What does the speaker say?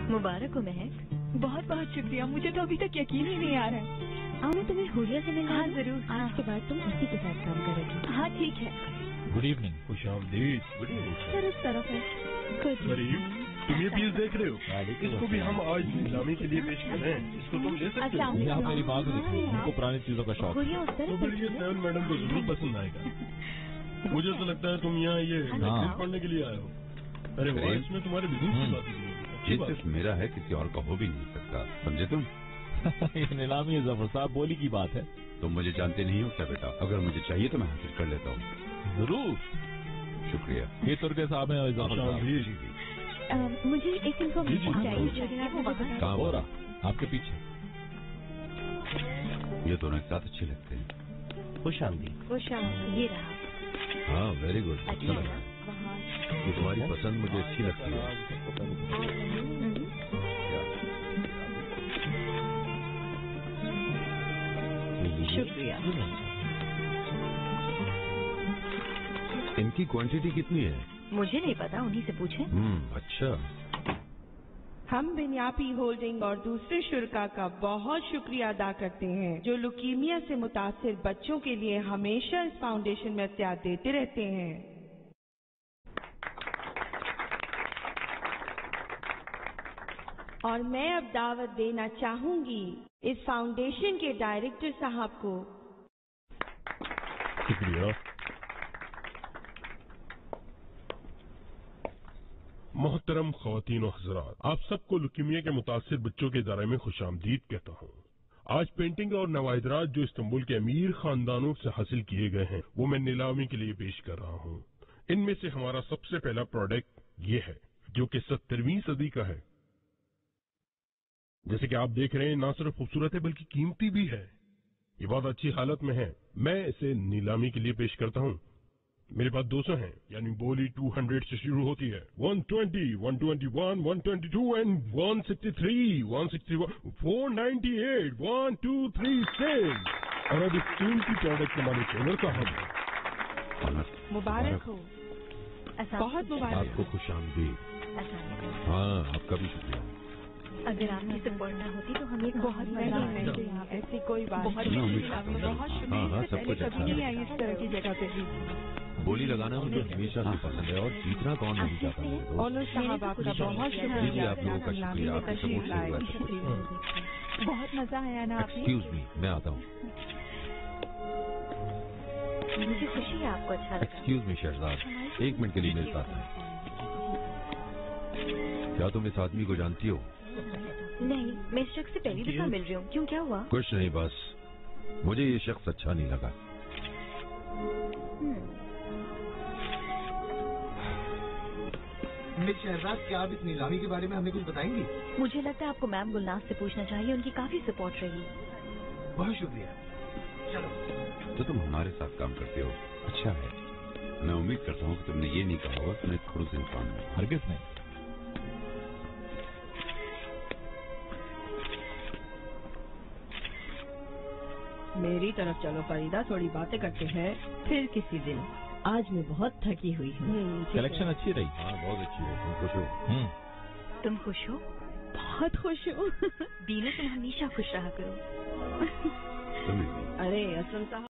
मुबारक हो महक। बहुत बहुत शुक्रिया, मुझे तो अभी तक यकीन ही नहीं आ रहा है। आओ मैं तुम्हें हुलिया से मिलना। हाँ जरूर। आज के बाद तुम इसी के साथ काम करोगी। हाँ ठीक है। Good evening. खुशामदीद। गुड सर इस तरफ है। इवनिंग। तुम ये पीस देख रहे हो? इसको भी हम आज नीलामी के लिए पेश कर रहे हैं। इसको तुम ले सकते हो? ये आप मेरी बात देखिए, उनको पुरानी चीजों का शौक है। हुलिया उस तो तरफ फिर ये सेवन मैडम को जरूर पसंद आएगा। मुझे तो लगता है तुम यहाँ ये मैगजीन पढ़ने के लिए आए हो। अरे वाह, इसमें तुम्हारे बिजनेस की बात है। ये सिर्फ मेरा है, किसी और का हो भी नहीं सकता, समझे तुम? ये नीलामी जफर साहब बोली की बात है। तुम मुझे जानते नहीं हो क्या बेटा? अगर मुझे चाहिए तो मैं हासिल कर लेता हूँ। जरूर। शुक्रिया। ये तुर्के साहब हैं जफर साहब। मुझे एक इन्फॉर्मेशन चाहिए। कहाँ हो हो रहा? आपके पीछे। ये दोनों एक साथ अच्छे लगते हैं। खुश आमदीद। ये रहा। हाँ, वेरी गुड। अच्छा अच्छा लगा। वहाँ ये तुम्हारी पसंद मुझे अच्छी लगती है। शुक्रिया। इनकी क्वांटिटी कितनी है? मुझे नहीं पता, उन्हीं से पूछे। अच्छा। हम बिन्यापी होल्डिंग और दूसरे शुरका का बहुत शुक्रिया अदा करते हैं जो लुकीमिया से मुतासिर बच्चों के लिए हमेशा इस फाउंडेशन में इख्तियार देते रहते हैं। और मैं अब दावत देना चाहूंगी इस फाउंडेशन के डायरेक्टर साहब को। शुक्रिया। मोहतरम ख्वातीन और हज़रात, आप सबको लुकीमिया के मुतासिर बच्चों के इदारे में खुशामदीद कहता हूँ। आज पेंटिंग और नवाइदरात जो इस्तांबुल के अमीर खानदानों से हासिल किए गए हैं वो मैं नीलामी के लिए पेश कर रहा हूँ। इनमें से हमारा सबसे पहला प्रोडक्ट ये है जो कि 17वीं सदी का है। जैसे कि आप देख रहे हैं, ना सिर्फ खूबसूरत है बल्कि कीमती भी है। ये बहुत अच्छी हालत में है। मैं इसे नीलामी के लिए पेश करता हूँ। मेरे पास 200 हैं, यानी बोली 200 से शुरू होती है। 120, 121, 122 एंड 163, 161, 498, 1, 2, 3, 6। और अब इस कीमती प्रोडक्ट के मालिक ओनर साहब। मुबारक हो। बहुत मुबारक। आपको खुशामदीद। हाँ, आपका भी शुक्रिया। अगर आपकी सपोर्ट ना होती तो हम एक बहुत मजा आया। ऐसी कोई बात बहुत नहीं। शुक्रिया। बहुत हाँ, सब कुछ शुक्रिया। अच्छा कभी नहीं है। आई इस तरह की जगह पे। बोली लगाना मुझे हमेशा से पसंद है और जीतना कौन नहीं चाहता मेरे दोस्त। ओनर साहब आपका बहुत जी, शुक्रिया। आप लोगों का शुक्रिया, आपके सपोर्ट से हुआ है। बहुत मजा आया ना आपने। एक्सक्यूज मी, मैं आता हूँ। मुझे खुशी है आपको अच्छा लगा। एक्सक्यूज मी शहजाद, एक मिनट के लिए मेरे साथ हैं। क्या तुम इस आदमी को जानती हो? नहीं, मैं इस शख्स से पहली दफा मिल रही हूँ। क्यों, क्या हुआ? कुछ नहीं, बस मुझे ये शख्स अच्छा नहीं लगा। मिस शहजाद, क्या आप इस नीलामी के बारे में हमें कुछ बताएंगी? मुझे लगता है आपको मैम गुलनाज से पूछना चाहिए, उनकी काफी सपोर्ट रही। बहुत शुक्रिया। चलो। तो तुम हमारे साथ काम करते हो, अच्छा है। मैं उम्मीद करता हूँ कि तुमने ये नहीं कहा होगा कि मैं खड़ूस इंसान हूँ। हरगिज़ नहीं। मेरी तरफ चलो फरीदा, थोड़ी बातें करते हैं फिर किसी दिन। आज मैं बहुत थकी हुई हूँ। कलेक्शन अच्छी रही। हाँ, बहुत अच्छी है। तुम खुश हो? तुम खुश हो? बहुत खुश हूँ। दीनू, तुम हमेशा खुश रहा करो। तुम्हें भी। अरे असलम साहब।